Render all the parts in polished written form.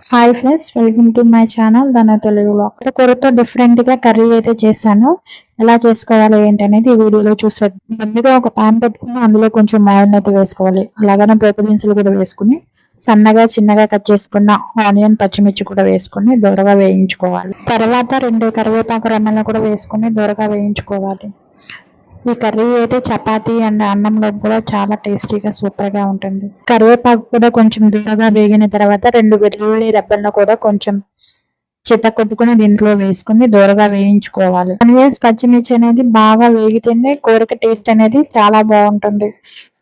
Hi friends, welcome to my channel ధన Telugu vlog. కూరతో different గా curry అయితే చేశాను. ఎలా చేసుకోవాలి ఏంటి అనేది ఈ వీడియోలో చూసారు. ముందుగా ఒక పాన్ పెట్టుకుని అందులో కొంచెం ఆయిల్ అయితే వేసుకోవాలి. అలాగనే పోపు దినుసులు కూడా వేసుకుని సన్నగా చిన్నగా కట్ చేసుకున్న ఆనియన్ పచ్చిమిర్చి కూడా వేసుకుని దూరగా వేయించుకోవాలి. తర్వాత 2 కరివేపాకు రెమ్మలు కూడా వేసుకుని దూరగా వేయించుకోవాలి. ఈ కర్రీ అయితే చపాతీ అండ్ అన్నంలో కూడా చాలా టేస్టీగా సూపర్గా ఉంటుంది. కరివేపాకు కూడా కొంచెం దూరగా వేగిన తర్వాత 2 వెల్లుల్లి రెబ్బలను కూడా కొంచెం కొట్టుకుని దీంట్లో వేసుకుని దూరగా వేయించుకోవాలి. ఆనియన్స్ పచ్చిమిర్చి అనేది బాగా వేగితేనే కూరకి టేస్ట్ అనేది చాలా బాగుంటుంది.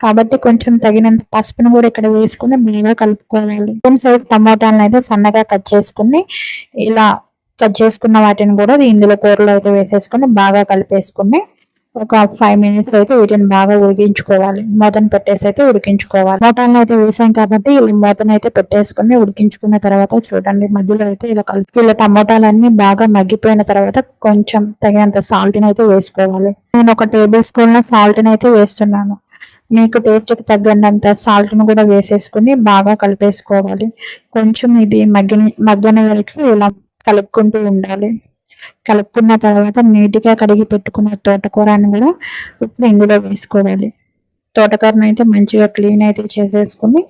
కాబట్టి కొంచెం తగినంత పసుపును కూడా ఇక్కడ వేసుకుని బాగా కలుపుకోవాలి. సైడ్ టమోటాలను అయితే సన్నగా కట్ చేసుకుని ఇలా కట్ చేసుకున్న వాటిని కూడా ఇందులో కూరలో అయితే వేసేసుకుని బాగా కలిపేసుకుని ఒక 5 మినిట్స్ అయితే వీటిని బాగా ఉడికించుకోవాలి. మూతను పెట్టేసి అయితే ఉడికించుకోవాలి. మూతలను అయితే వేసాం కాబట్టి మూతను అయితే పెట్టేసుకుని ఉడికించుకున్న తర్వాత చూడండి మధ్యలో అయితే ఇలా కలిపి ఇలా టమోటాలన్నీ బాగా మగ్గిపోయిన తర్వాత కొంచెం తగినంత సాల్ట్ని అయితే వేసుకోవాలి. నేను 1 టేబుల్ స్పూన్ సాల్ట్ని అయితే వేస్తున్నాను. మీకు టేస్ట్కి తగ్గంత సాల్ట్ను కూడా వేసేసుకుని బాగా కలిపేసుకోవాలి. కొంచెం ఇది మగ్గని వరకు ఇలా కలుపుకుంటూ ఉండాలి. కలుపుకున్న తర్వాత నీట్గా కడిగి పెట్టుకున్న తోటకూరని కూడా ఇప్పుడు ఇందులో వేసుకోవాలి. తోటకూరను అయితే మంచిగా క్లీన్ అయితే చేసేసుకుని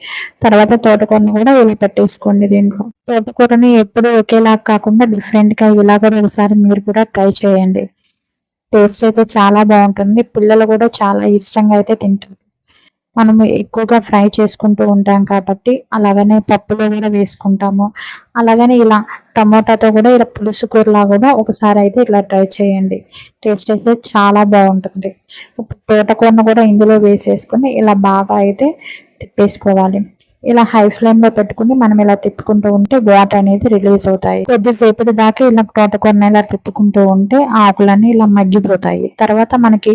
తర్వాత తోటకూరను కూడా ఇలా పెట్టేసుకోండి. దీంట్లో తోటకూరని ఎప్పుడు ఒకేలా కాకుండా డిఫరెంట్గా ఇలా కూడా ఒకసారి మీరు కూడా ట్రై చేయండి. టేస్ట్ అయితే చాలా బాగుంటుంది. పిల్లలు కూడా చాలా ఇష్టంగా అయితే తింటారు. మనము ఎక్కువగా ఫ్రై చేసుకుంటూ ఉంటాం కాబట్టి అలాగనే పప్పులో కూడా వేసుకుంటాము. అలాగనే ఇలా టమోటాతో కూడా ఇలా పులుసు కూరలా కూడా ఒకసారి అయితే ఇలా ట్రై చేయండి. టేస్ట్ అయితే చాలా బాగుంటుంది. తోటకూరను కూడా ఇందులో వేసేసుకుని ఇలా బాగా అయితే తిప్పేసుకోవాలి. ఇలా హై ఫ్లేమ్లో పెట్టుకుని మనం ఇలా తిప్పుకుంటూ ఉంటే వాటర్ అనేది రిలీజ్ అవుతాయి. కొద్దిసేపటి దాకా ఇలా తోటకూరని ఇలా తిప్పుకుంటూ ఉంటే ఆకులన్నీ ఇలా మగ్గిపోతాయి. తర్వాత మనకి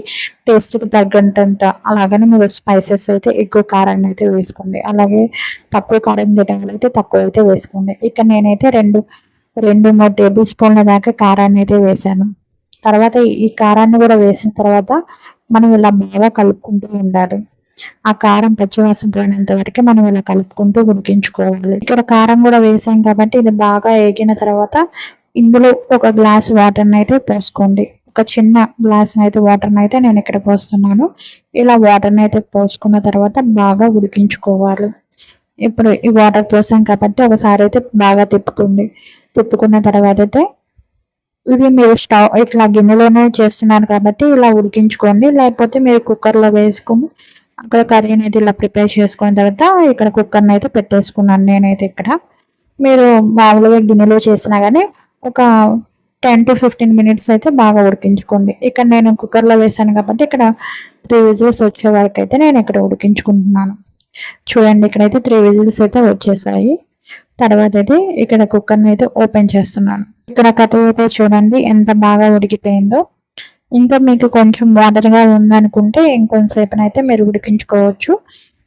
టేస్ట్కి తగ్గంత అలాగనే మీరు స్పైసెస్ అయితే ఎక్కువ కారాన్ని అయితే వేసుకోండి. అలాగే తక్కువ కారం తినడం అయితే తక్కువ అయితే వేసుకోండి. ఇక నేనైతే 2-3 టేబుల్ స్పూన్ల దాకా కారాన్ని అయితే వేసాను. తర్వాత ఈ కారాన్ని కూడా వేసిన తర్వాత మనం ఇలా బాగా కలుపుకుంటూ ఉండాలి. ఆ కారం పచ్చివాసన పోయినంత వరకు మనం ఇలా కలుపుకుంటూ ఉడికించుకోవాలి. ఇక్కడ కారం కూడా వేసాం కాబట్టి ఇది బాగా వేగిన తర్వాత ఇందులో 1 గ్లాస్ వాటర్ని అయితే పోసుకోండి. ఒక చిన్న గ్లాస్ అయితే వాటర్ని అయితే నేను ఇక్కడ పోస్తున్నాను. ఇలా వాటర్ని అయితే పోసుకున్న తర్వాత బాగా ఉడికించుకోవాలి. ఇప్పుడు ఈ వాటర్ పోసాం కాబట్టి ఒకసారి అయితే బాగా తిప్పుకున్న తర్వాత అయితే ఇది మీరు స్టవ్ ఇట్లా గిన్నెలోనే చేస్తున్నారు కాబట్టి ఇలా ఉడికించుకోండి. లేకపోతే మీరు కుక్కర్లో వేసుకుని అక్కడ కర్రీ అనేది ఇలా ప్రిపేర్ చేసుకున్న తర్వాత ఇక్కడ కుక్కర్ని అయితే పెట్టేసుకున్నాను నేనైతే. ఇక్కడ మీరు మామూలుగా గిన్నెలో చేసినా కానీ ఒక 10 to 15 మినిట్స్ అయితే బాగా ఉడికించుకోండి. ఇక్కడ నేను కుక్కర్లో వేసాను కాబట్టి ఇక్కడ 3 విజిల్స్ వచ్చే వరకు అయితే నేను ఇక్కడ ఉడికించుకుంటున్నాను. చూడండి ఇక్కడైతే 3 విజిల్స్ అయితే వచ్చేసాయి. తర్వాత అయితే ఇక్కడ కుక్కర్ని అయితే ఓపెన్ చేస్తున్నాను. ఇక్కడ కర్రీ అయితే చూడండి ఎంత బాగా ఉడికిపోయిందో. ఇంకా మీకు కొంచెం వాటర్గా ఉందనుకుంటే ఇంకొంతసేపునైతే మీరు ఉడికించుకోవచ్చు.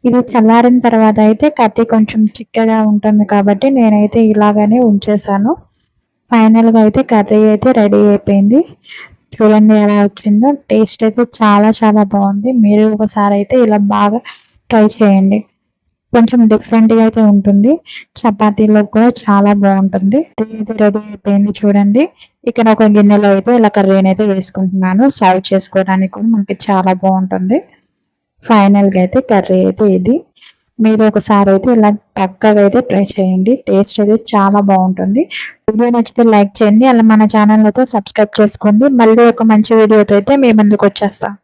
ఇది చల్లారిన తర్వాత అయితే కర్రీ కొంచెం చిక్కగా ఉంటుంది కాబట్టి నేనైతే ఇలాగనే ఉంచేసాను. ఫైనల్గా అయితే కర్రీ అయితే రెడీ అయిపోయింది. చూడండి ఎలా వచ్చిందో. టేస్ట్ అయితే చాలా చాలా బాగుంది. మీరు ఒకసారి అయితే ఇలా బాగా ట్రై చేయండి. కొంచెం డిఫరెంట్గా అయితే ఉంటుంది. చపాతీలో కూడా చాలా బాగుంటుంది. రెడీ అయిపోయింది చూడండి. ఇక్కడ ఒక గిన్నెలో అయితే ఇలా కర్రీని అయితే వేసుకుంటున్నాను. సర్వ్ చేసుకోవడానికి కూడా మనకి చాలా బాగుంటుంది. ఫైనల్గా అయితే కర్రీ అయితే ఇది. మీరు ఒకసారి అయితే ఇలా పక్కగా అయితే ట్రై చేయండి. టేస్ట్ అయితే చాలా బాగుంటుంది. వీడియో నచ్చితే లైక్ చేయండి. అలా మన ఛానల్ అయితే సబ్స్క్రైబ్ చేసుకోండి. మళ్ళీ ఒక మంచి వీడియోతో అయితే మీ ముందుకు వచ్చేస్తాను.